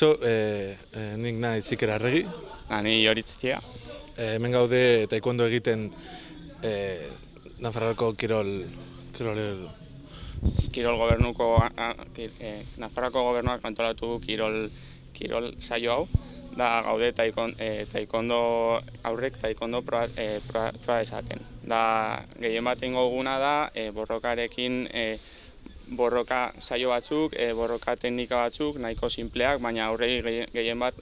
Kaixo, nik naiz Iker Arregi. Ni Joritzitia. Hemen gaude taekwondo egiten Nafarroako kirol Gobernuko, Nafarroako gobernuak antolatu kirol saio hau. Da gaude taekwondo aurrek taekwondo proa esaten. Da gehien bat ingo duguna da borrokarekin borroka saio batzuk, borroka teknika batzuk, nahiko sinpleak, baina aurrei gehien bat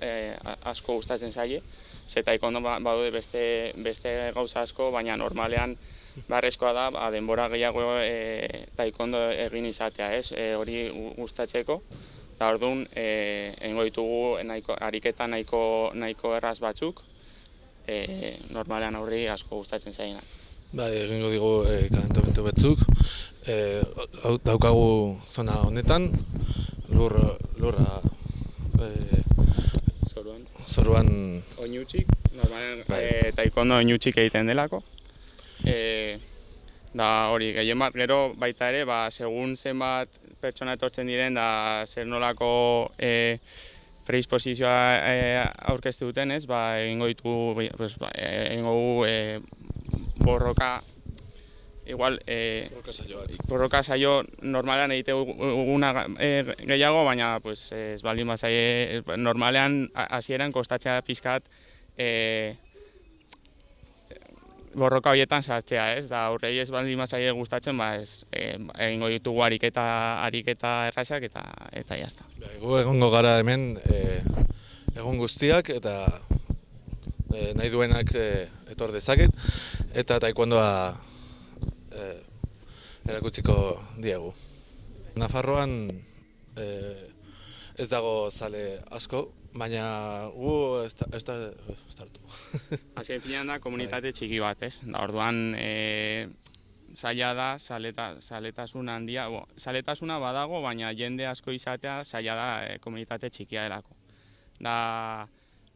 asko gustatzen zaie. Ze taekwondo badaude beste gauza asko, baina normalean beharrezkoa da denbora gehiago taekwondo egin izatea, ez? Hori gustatzeko. Da orduan, egingo ditugu ariketa nahiko erraz batzuk, normalean aurrei asko gustatzen zaienak. Bai, egingo digu kalentamendu batzuk. Daukagu zona honetan, lurra zoruan oinutxik, normalean taekwondo oinutxik egiten delako. Da hori, gehien bat gero baita ere, segun zenbat pertsona etortzen diren, da zer nolako predisposizioa aurkeztu duten, ez? Egingo borroka, igual, borroka saio normalean egite duguna gehiago, baina ez baldin bazaie, normalean hasieran kostatzea pixkat borroka horietan sartzea, ez? Da aurrei ez baldin bazaie gustatzen, egingo ditugu ariketa errazak eta jazta. Gu egongo gara hemen egun guztiak eta nahi duenak etor dezaket eta taekwondoa erakutsiko diegu. Nafarroan ez dago zale asko, baina gu estartu. Azken finean da komunitate txiki bat, ez? Da orduan zaila da zaletasun handia, zaletasuna badago, baina jende asko izatea zaila da komunitate txikia delako.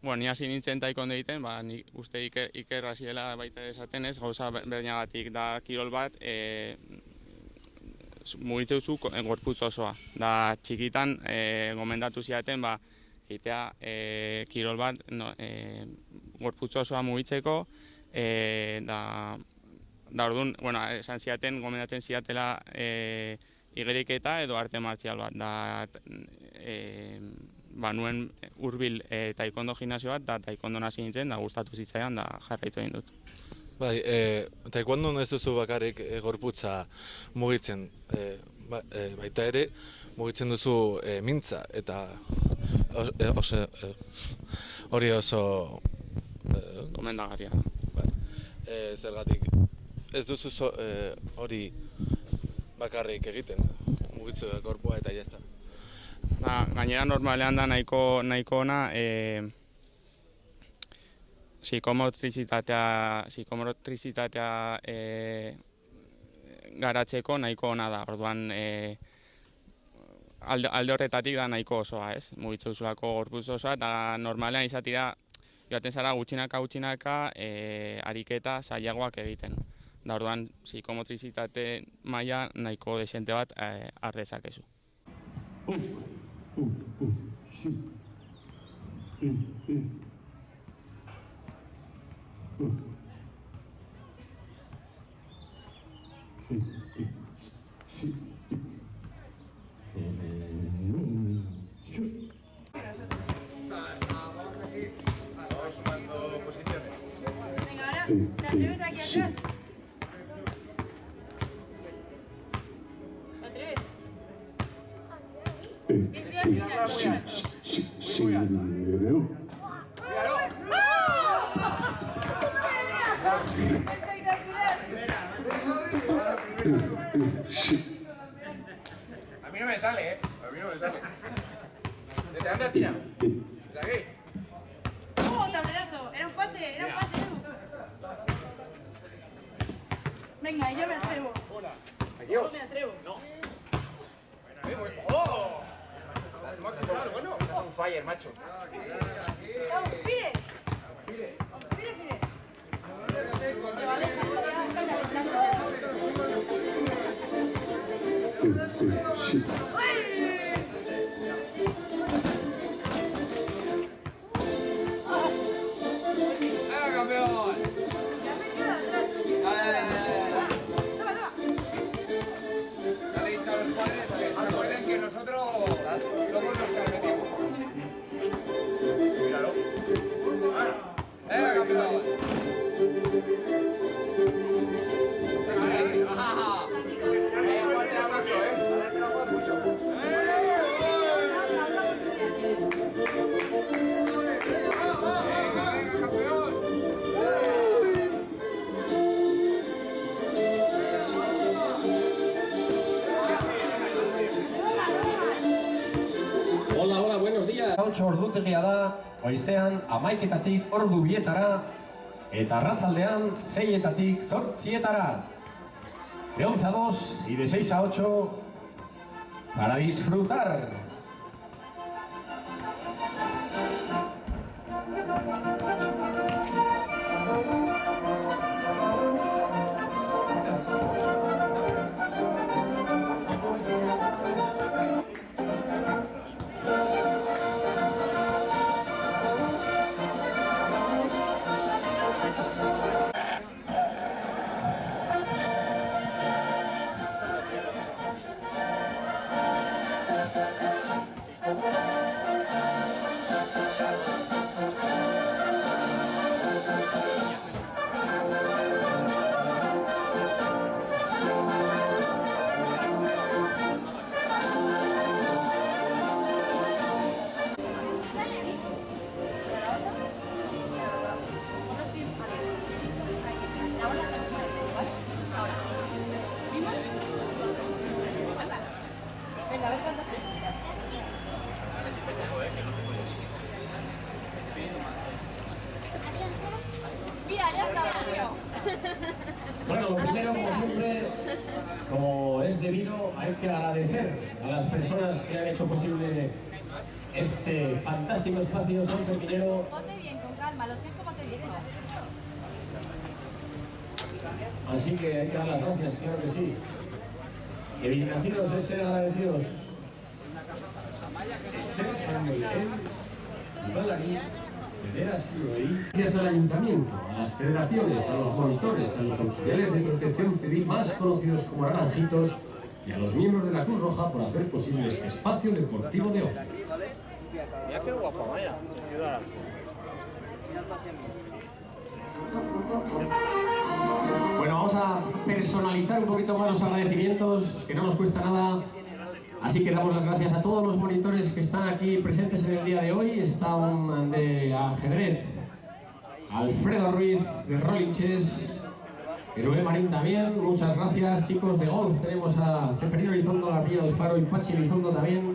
Ni hasi nintzen taekwondo egiten, nik uste Iker hasiela baita esaten ez, gauza berdinagatik da kirol bat, mugitzen duzu gorputz osoa. Da txikitan gomendatu zidaten, egitea kirol bat gorputz osoa mugitzeko, da orduan, esan zidaten, gomendatzen zidatela igeriketa edo arte martzial bat, nuen hurbil taekwondo gimnasio bat, da taekwondo hasi nintzen, da gustatu zitzaidan, da jarraitu egin dut. Bai, taekwondo ez duzu bakarrik gorputza mugitzen, baita ere mugitzen duzu mintza, eta hori oso gomendagarria. Zergatik, ez duzu hori bakarrik egiten, mugitzu gorpua eta jazta. Gainera normalean da nahiko ona psikomotrizitatea garatzeko nahiko ona da. Orduan alde horretatik da nahiko osoa, ez? Mugitze duzulako gorputz osoa, eta normalean izatira joaten zara gutxinaka ariketa zailagoak egiten. Da orduan psikomotrizitate maila nahiko desente bat har dezakezu. Venga, ahora, ¿te atreves de aquí atrás? ¿Te atreves? A mí no me sale, ¿eh? A mí no me sale. ¿Desde dónde has tirado? ¿Desde aquí? Tablerazo! Era un pase, Edu. Venga, yo me atrevo. Hola. Yo me atrevo. No. ¡Oh! Bueno, es un fire, macho. ¡Vamos, Fire! ¡Fire! Se va alejando ya. Kantxo ordutegia da, goizean 11:00 ordu 2:00 eta arratsaldean 6:00 8:00. De 11 a 2 y de 6 a 8 para disfrutar. Mira, ya está, tío. Bueno, lo primero, como siempre, como es debido, hay que agradecer a las personas que han hecho posible este fantástico espacio Son Feminero. Ponte bien, con calma, los pies como te digo. Así que hay que dar las gracias, claro que sí. Que bien nacidos es ser agradecidos. Gracias al Ayuntamiento, a las federaciones, a los monitores, a los auxiliares de protección civil más conocidos como Naranjitos y a los miembros de la Cruz Roja por hacer posible este espacio deportivo de ocio. Mira qué guapa, vaya. Bueno, vamos a personalizar un poquito más los agradecimientos, que no nos cuesta nada. Así que damos las gracias a todos los monitores que están aquí presentes en el día de hoy. Está un de ajedrez, Alfredo Ruiz de Rolling Chess, Hervé Marín también, muchas gracias. Chicos de golf tenemos a Ceferino Elizondo, Gabriel Alfaro y Pachi Elizondo también.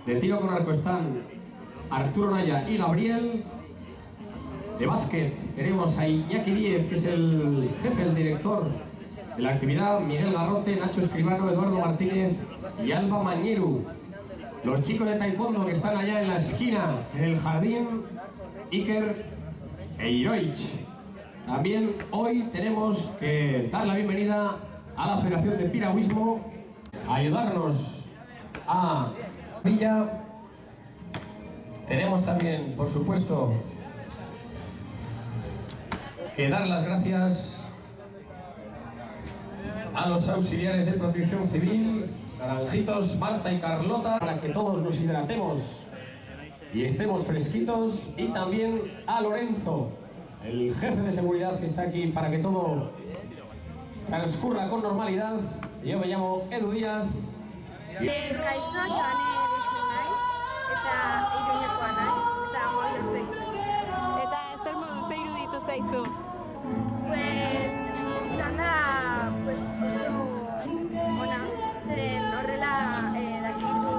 De tiro con arco están Arturo Naya y Gabriel. De básquet tenemos a Iñaki Díez, que es el jefe, el director de la actividad, Miguel Garrote, Nacho Escribano, Eduardo Martínez y Alba Mañeru. Los chicos de taekwondo que están allá en la esquina, en el jardín, Iker e Iroich. También hoy tenemos que dar la bienvenida a la Federación de Piragüismo, a ayudarnos a Villa. Tenemos también, por supuesto, que dar las gracias a los auxiliares de protección civil, Naranjitos, Marta y Carlota, para que todos nos hidratemos y estemos fresquitos, y también a Lorenzo, el jefe de seguridad que está aquí para que todo transcurra con normalidad. Yo me llamo Edu Díaz. Kaixo, Joane deitzen naiz, eta Iruñekoa naiz, eta 12 urte ditu. Eta zer modu ze iruditu zaizu? Pues, izan da, oso ona, zeren horrela dakizu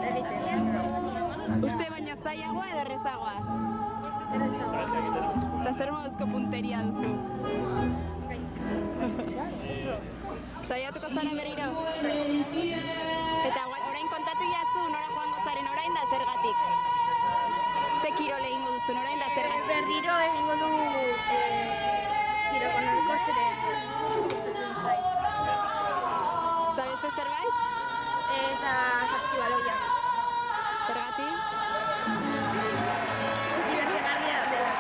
egiten. Uste baina zailagoa edo errezagoa? Errezagoa. Eta zer moduzko punteria duzu? Gaizka. Saiatuko zara berriro? Eta orain kontatu jazu nora joango zaren orain da zergatik? Ze kirol egingo duzu orain da zergatik? Berriro egingo du tiro con arco, zeren gustatzen zait. Eta beste zerbait? Eta saskibaloia. Zergatik? Divertigarria dela.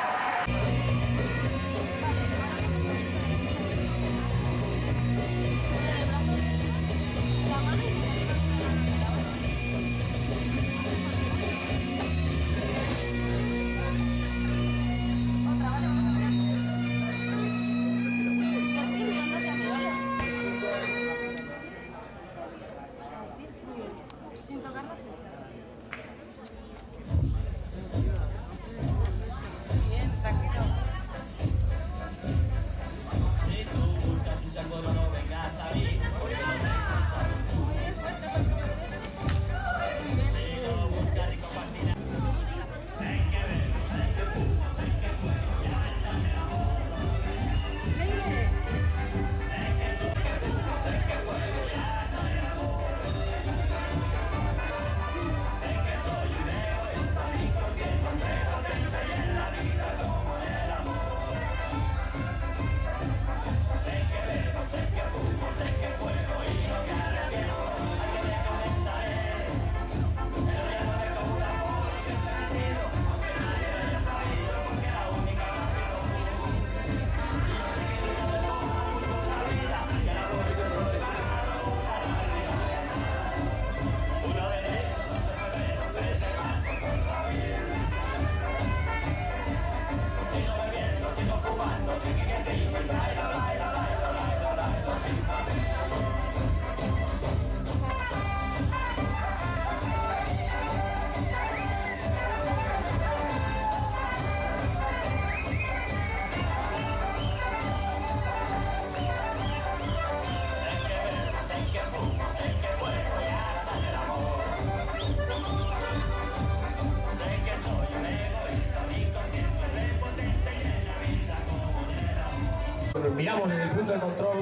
Miramos desde el punto de control,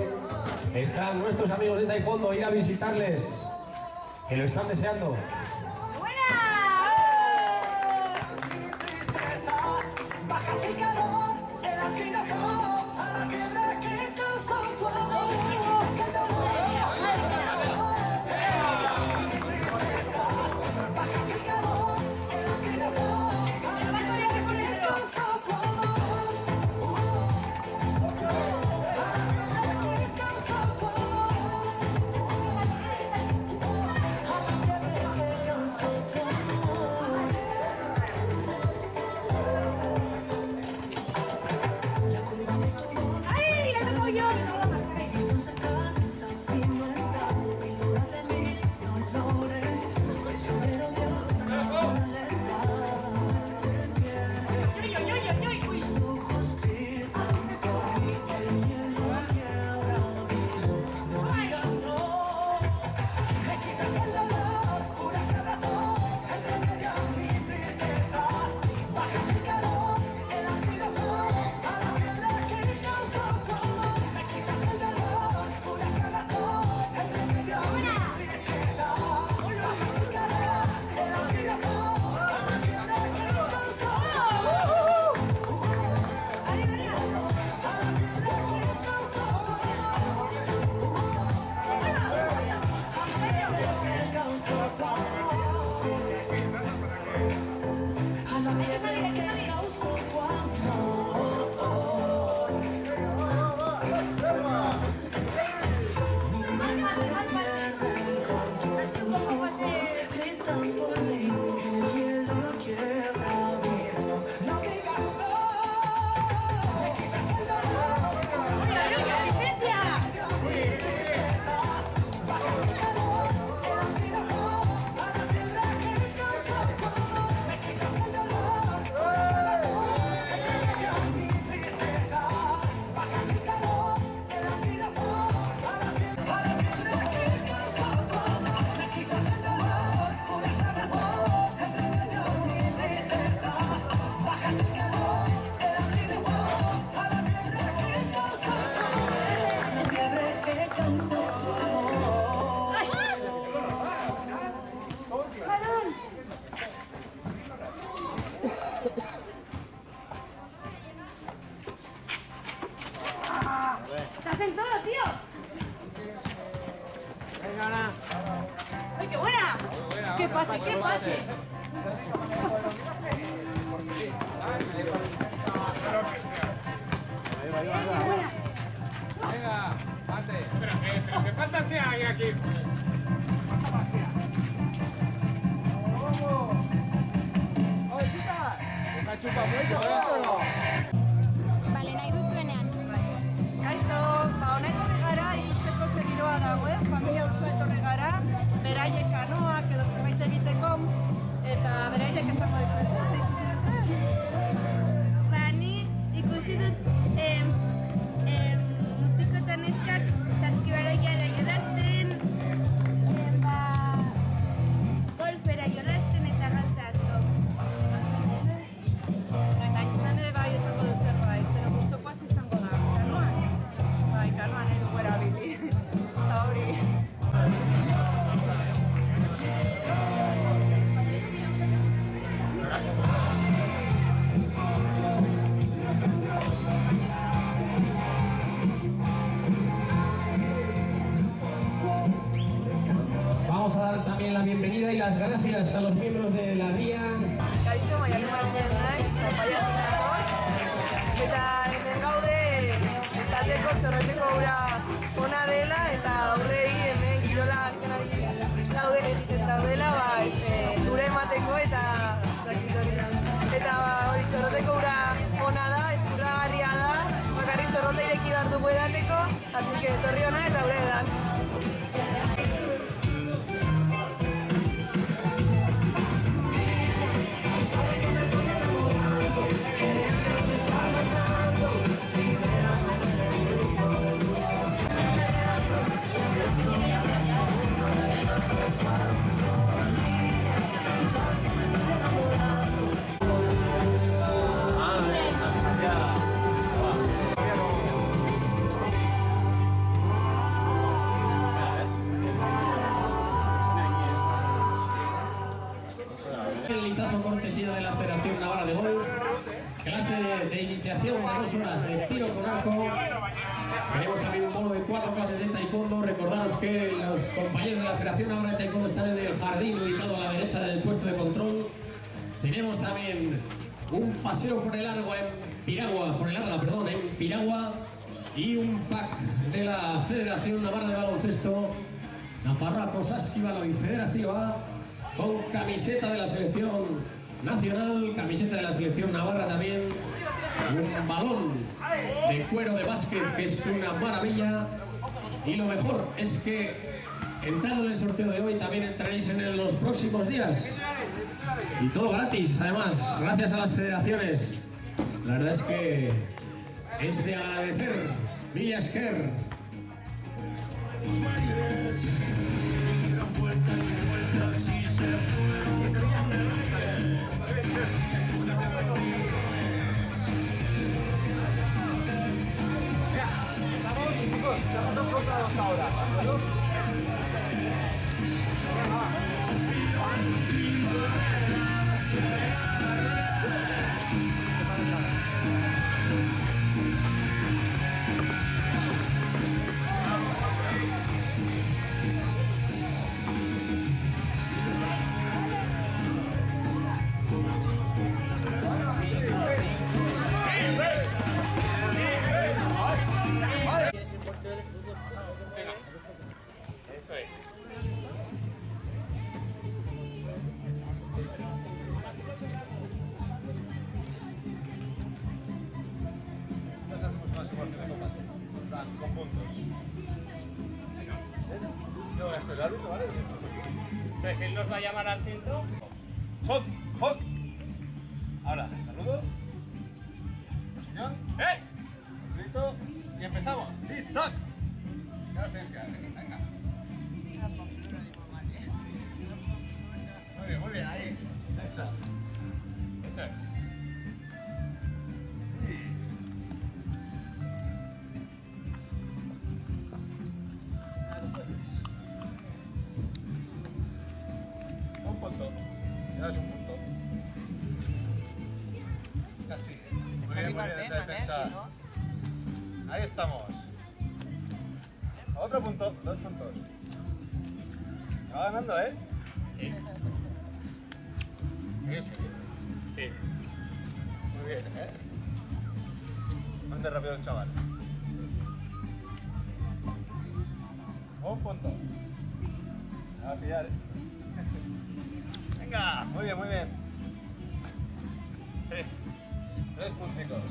están nuestros amigos de Taekwondo, ir a visitarles, que lo están deseando. Bajas el calor, el alquilador, a la quiebra que causó tu amor. El dolor, bajas el calor, el alquilador, a la quiebra que causó tu amor. ¡Estás en todo, tío! Venga, Ana. ¡Ay, qué buena! ¡Que pase, que pase! Venga, antes. Pero que falta si hay aquí. ¡Oye, chica! ¿Está chupando? Bale, nahi duzuenean. Kaixo, honek etorri gara, ikusteko segiroa dago, familia osoa etorri gara, beraiek kanoak edo zerbait egiteko, eta beraiek esango dizuet, ez ikusi dute? Ba, ni ikusi dut mutiko eta neskak saskibaroiara jolazten, golfera jolazten eta gauza asko. Eta izan ere bai esango du zerbait, zero gustukoaz izango da, kanoan? Bai, kanoan nahi dugu erabili, eta hori. Vamos a dar también la bienvenida y las gracias a los miembros de la guía. Kaixo, Maialen Martínez naiz, eta paiazen nator, eta hemen gaude esateko txorreteko ura ona dela, eta aurrei hemen kirola egiten ari daudela, ura emateko eta zakit hori. Eta hori txorreteko ura ona da, eskurragarria da, ireki behar dugu edateko, así que etorri hona eta gure edan. El lizazo cortesía de la Federación Navarra de Golf, clase de iniciación de 2 horas de tiro con arco. Tenemos también un bono de 4 clases de taekwondo. Recordaros que los compañeros de la Federación Navarra de Taekwondo están en el jardín ubicado a la derecha del puesto de control. Tenemos también un paseo por el Arga en Piragua, y un pack de la Federación Navarra de Baloncesto, Nafarroako Saskibaloi Federazioa, con camiseta de la selección nacional, camiseta de la selección navarra también, un balón de cuero de básquet que es una maravilla, y lo mejor es que entrando en el sorteo de hoy también entraréis en los próximos días, y todo gratis, además, gracias a las federaciones. La verdad es que es de agradecer. Mila esker. Estamos controlados ahora. Eso es. Hacemos una simulación de combate. Con puntos. Yo voy a hacer el árbitro, ¿vale? Entonces él nos va a llamar al centro. ¡Hot! ¡Hot! Ahora, saludo. Señor. ¡Eh! Un grito y empezamos. ¡Sí, sac! Ya os tenéis que dar. Venga. Muy bien, ahí. Eso. Eso es. Un punto. Ya es un punto. Casi. Muy bien, esa defensa. Ahí estamos. Otro punto, 2 puntos. Va ganando, ¿eh? Sí. Sí. Sí. Muy bien, ¿eh? Ande rápido el chaval. Un punto. Va a pillar, ¿eh? Venga, muy bien, muy bien. 3 punticos.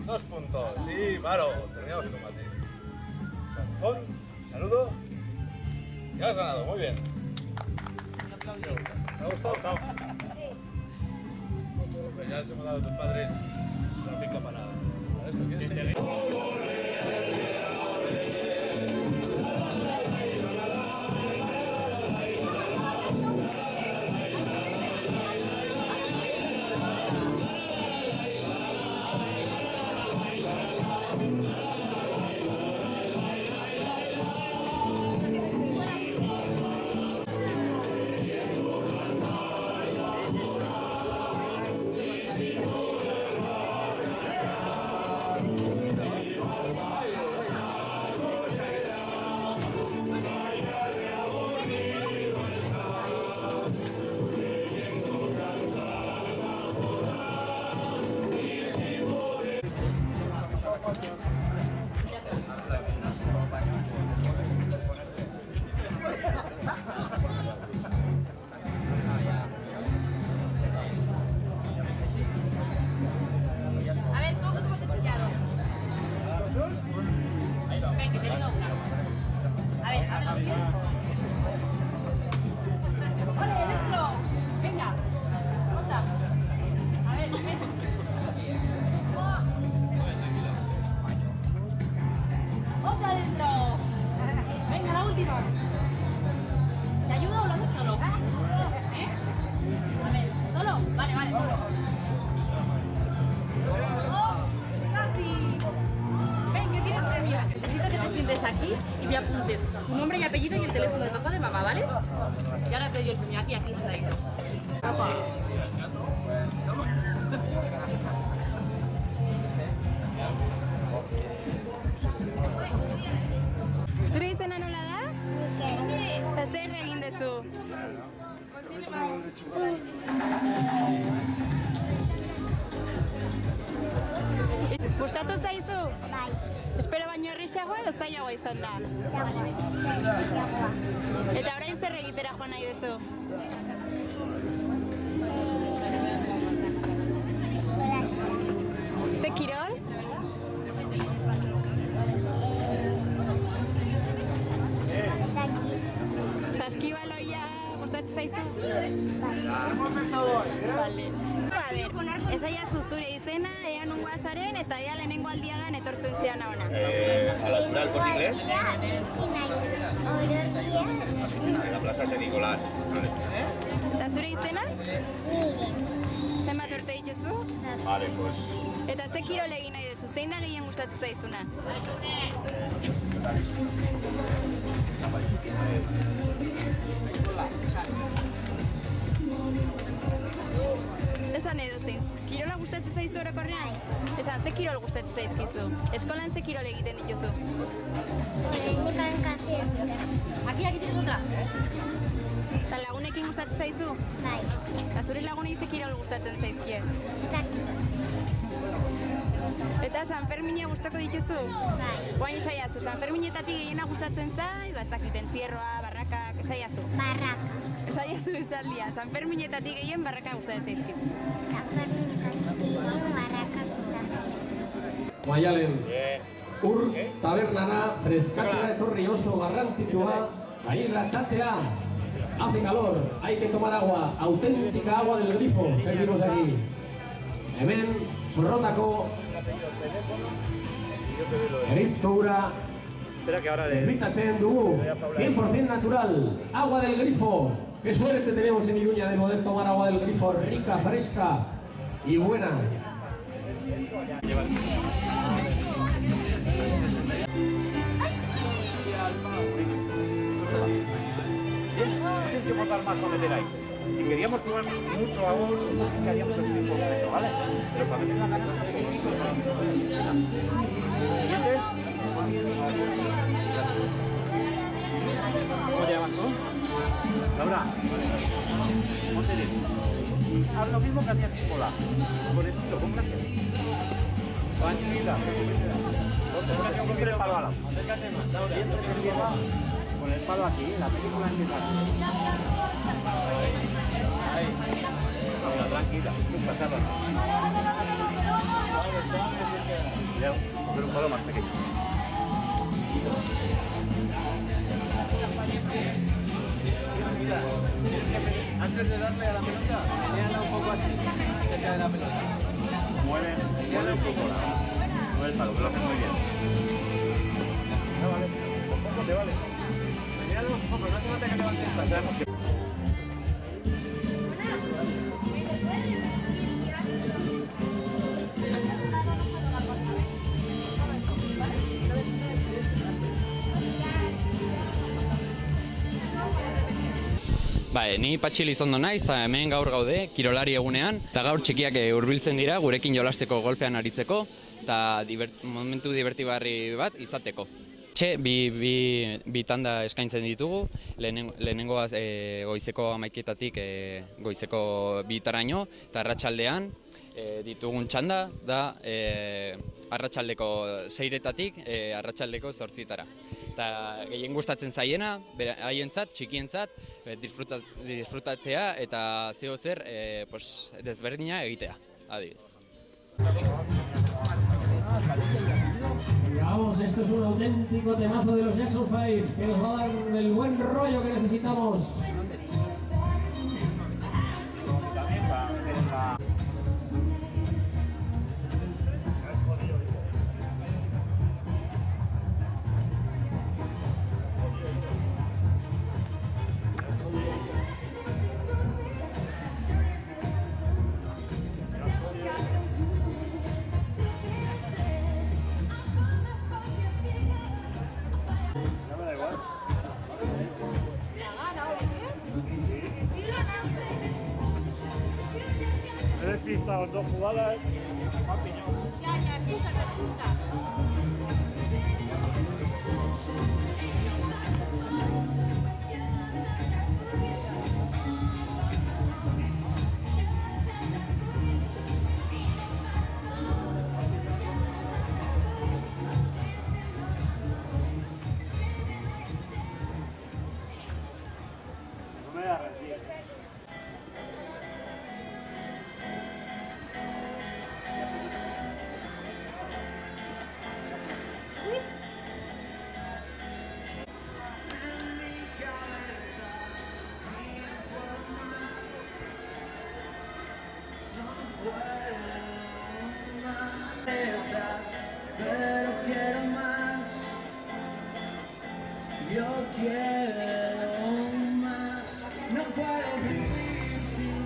Dos puntos. Sí, paro. Terminamos el combate. Chanzón, saludo. Ya has ganado, muy bien. ¿Te ha gustado? Sí. Pues ya les hemos dado a tus padres la pica para esto. ¿Quieres seguir? y apuntes tu nombre y apellido y el teléfono de papá de mamá, ¿vale? Y ahora te doy el premio. Aquí está ahí. Zure izena nola da? Eta zer egin duzu? Gustatu zaizu? Bai, Espero baino errexagoa edo zailagoa izan da? zailagoa. Eta orain zer egitera joan nahi duzu? Ze kirol? Saskibaloia gustatzen zaizu? Vale. Esaiazu zure izena, ea nungoa zaren eta ea lehenengo aldia da etortzen zian ona. A la Rural Corte Inglés. En la Plaza San Nicolás. Eta zure izena? Miren, Zenbat urte dituzu? Vale, pues. Eta ze kirol egin nahi duzu? Zein da gehien gustatzen zaizuna? Esan nahi duzu, kirola gustatzen zaizu orokorrean? Esan, ze kirol gustatzen zaizkizu? Eskolan ze kirol egiten dituzu? oraindik kasien dira. Aquí tienes otra. Eta lagunekin gustatzen zaizu? Bai, Eta zure lagunei ze kirol gustatzen zaizkie? Eta San Fermina gustako dituzu? bai, Guain esaiazu, San Ferminetatik gehiena gustatzen zai, bazakiten zierroa, barrakak, esaiazu. barrak. Esaiazu esaldia, San Ferminetatik gehien barraka gustatzen zaizkit. Barrakak gustatzen. Maialen, ur tabernara freskatzera etorri oso garrantzitsua, hidratatzea. Hace calor, hay que tomar agua, auténtica agua del grifo, servimos aquí. Hemen, Zorrotako, erizko ura, zerritatzen dugu, 100% natural, agua del grifo. Qué suerte tenemos en Iruña de poder tomar agua del grifo, rica, fresca y buena. Tienes que botar más para meter ahí. Si queríamos jugar mucho aún, no sé qué haríamos el 5%, ¿vale? Pero para meter la cancha... Siguiente. ¿Cómo te llamas tú? Laura. Ponte bien. Haz lo mismo que hacías en bola. Con estilo, con gracia. Tranquila. Con el palo al lado. Acércate más. Con el palo aquí, la película empieza así. Ahí. Venga, tranquila, pasarla. Cuidado, coger un palo más pequeño. Mira, tienes que antes de darle a la pelota, señala un poco así, cerca de la pelota. Mueve un poco mueve el palo, que lo haces muy bien. No vale, un poco te vale. Señala un poco, no hace falta que levantes más, sabemos que... Ni Patxi Lizondo naiz, eta hemen gaur gaude, kirolari egunean, eta gaur txikiak hurbiltzen dira gurekin jolasteko golfean aritzeko, eta momentu divertigarri bat izateko. Bi tanda eskaintzen ditugu, lehenengoa goizeko 11:00 goizeko 2:00 eta arratsaldean ditugun txanda da arratsaldeko 6:00 arratsaldeko 8:00. Eta gehien gustatzen zaiena, haientzat, txikientzat, disfrutatzea eta zeo zer desberdina egitea, adibidez. Vamos, esto es un auténtico temazo de los Jackson 5 que nos va a dar el buen rollo que necesitamos. despistado en 2 jugadas. Ya, excusa. No me voy a rendir. Pero quiero más, yo quiero más, no puedo vivir sin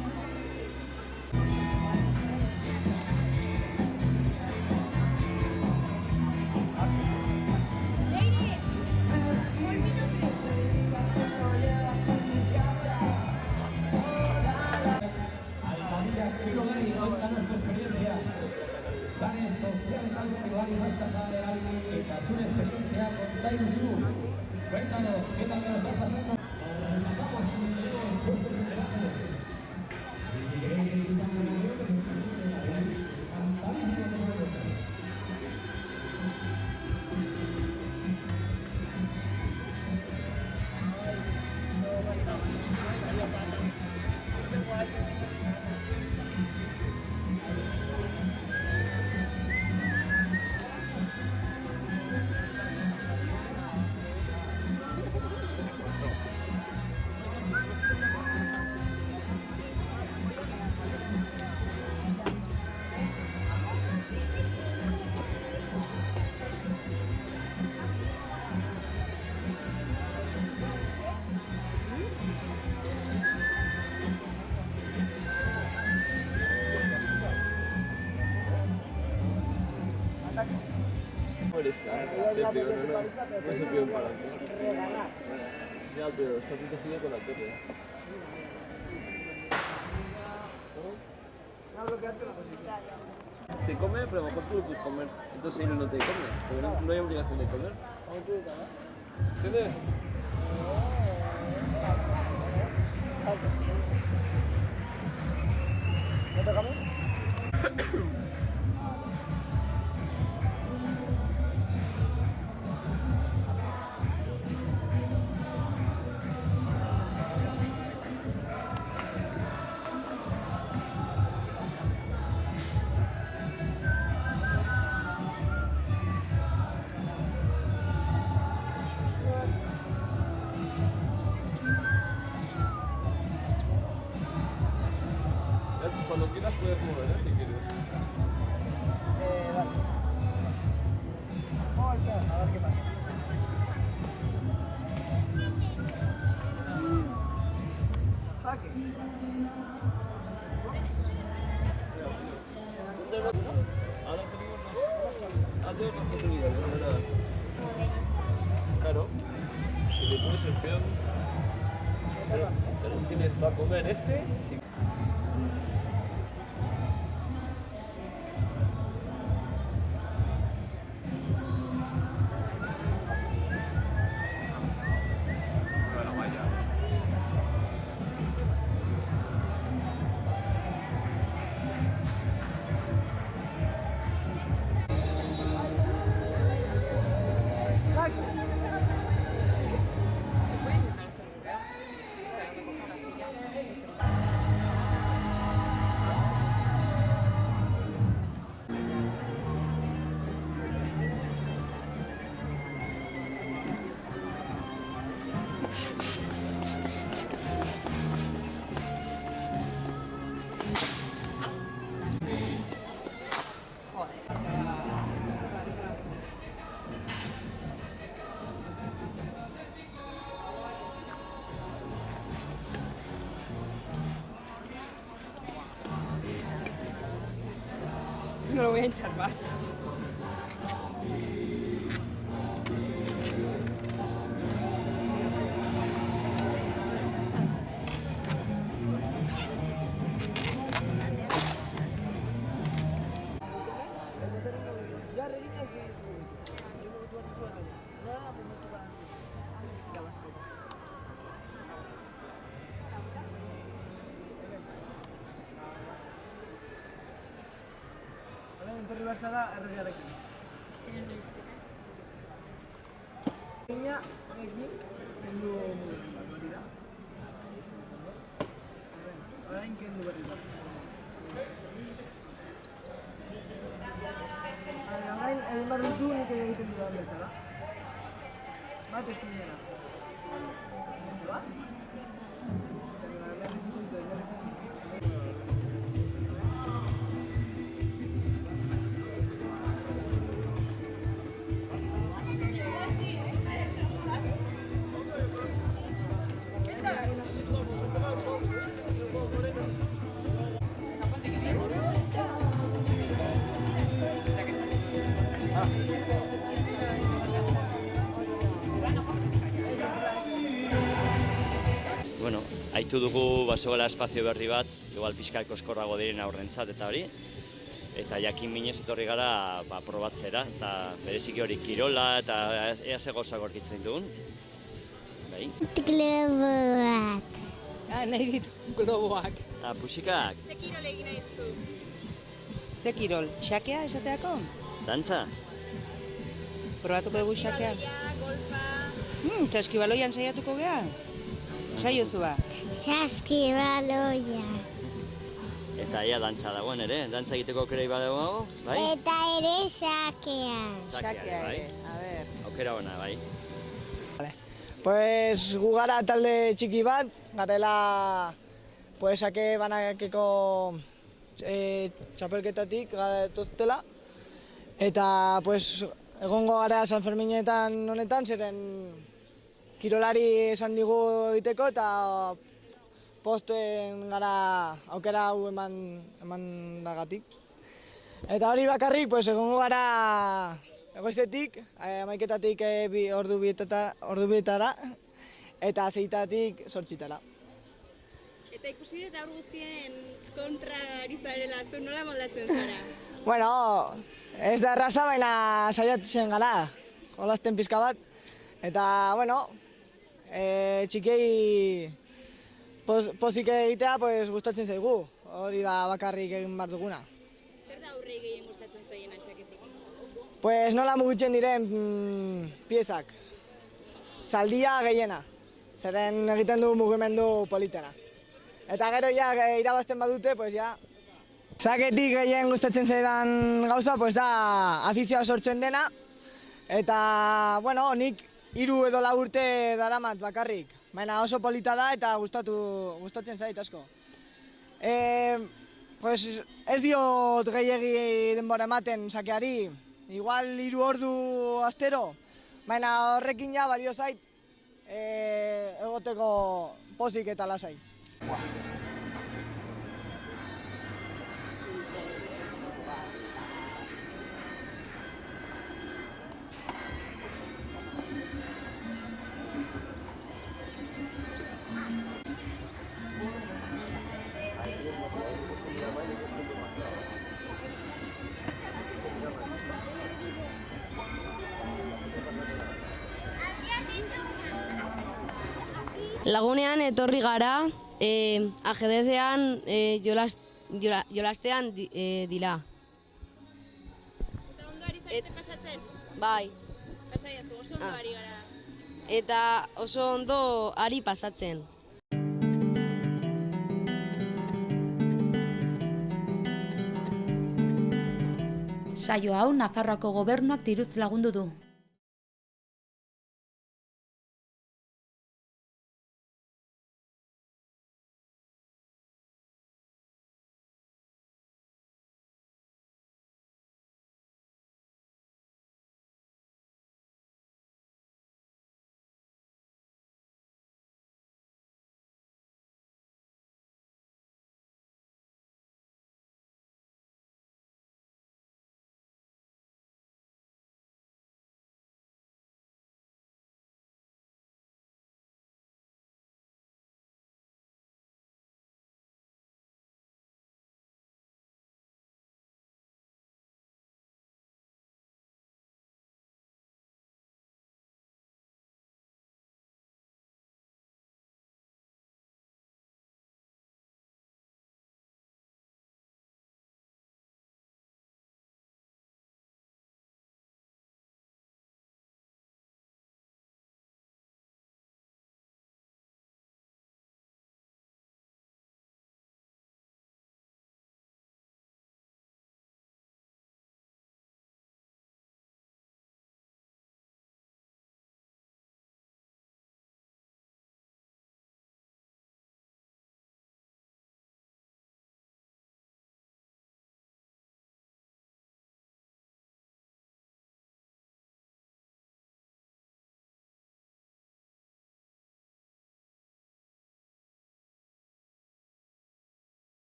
Alcaldía Kirolari, cuéntanos tu experiencia. Sare sozialetan Kirolari Gaztaka erabili eta zure experiencia kontaigu du. Cuéntanos, ¿qué tal te lo estás pasando? Repasamos tu video después de enteraste. Y si queréis que disfrutamos de la video, pues encantadísimo de verlo. No se pide para adelante. Ya, pero está protegido con la torre. Te come, pero a lo mejor tú lo puedes comer. Entonces él no te come, porque no hay obligación de comer. ¿Entiendes? ¿No te come? Cuando quieras puedes mover, si quieres. Vale. Vamos a ver qué pasa. Saque. Ahora tenemos dos posibilidades, ¿verdad? Claro. Y le pones el peón. Pero tienes para comer este. No lo voy a hinchar más. behar zara erregearekin. Gina, honekin, kendu berri da. Orain kendu berri da. Orain, egin behar duzu nik egiten dudan bezala. Bat eskin dena. Bat? Bueno, haitu dugu bazegoela espazio berri bat, igual pixka koskorrago diren aurrentzat eta hori. Eta jakin minez etorri gara probatzera, eta bereziki hori kirola eta ea ze gauzak aurkitzen dugun. Bai? Globoak. Nahi ditu globoak. Puxikak? Ze kirol egin nahi duzu? Ze kirol? Xakea esateako? Dantza? Probatuko dugu xakea? Golfa... Txaskibaloian saiatuko geha? Saiozu ba? Saskibaloia. Eta ea dantza dagoen ere, dantza egiteko krei badago, bai? Eta ere sakea. Sakea, bai? A ber. Aukera ona, bai? Pues gu gara talde txiki bat, garela pues sake banakeko txapelketatik gatoztela. Eta pues egongo gara San Ferminetan honetan, zeren kirolari esan digu egiteko eta posten gara aukera hau eman dagatik. Eta hori bakarrik, pues egongo gara egoizetik, 11:00-tik ordu bietara, eta 6:00-tik 8:00-tara. Eta ikusi dut aur guztien kontra ari zarela, zu nola moldatzen zara? Bueno, ez da erraza, baina saiatzen gara, jolasten pizka bat. Eta, bueno, txikiei pozik egitea pues, gustatzen zaigu, hori da bakarrik egin behar duguna. Zer da aurrei gehien gustatzen zaien xaketik? Pues nola mugitzen diren piezak, zaldia gehiena, zeren egiten du mugimendu politena. Eta gero ja irabazten badute, pues ja. Zaketik gehien gustatzen zaidan gauza, pues da afizioa sortzen dena. Eta, bueno, nik 3 edo 4 urte daramat bakarrik. Baina oso polita da eta gustatzen zait asko. Pues ez diot gehiegi denbora ematen sakeari. Igual 3 ordu astero. Baina horrekin ja balio zait egoteko pozik eta lasai. Lagunean etorri gara, ajedezean jolastean dira. Eta ondo ari zarete pasatzen? Bai. Pasaiatu, oso ondo ari gara. Eta oso ondo ari pasatzen. Saio hau Nafarroako Gobernuak diruz lagundu du.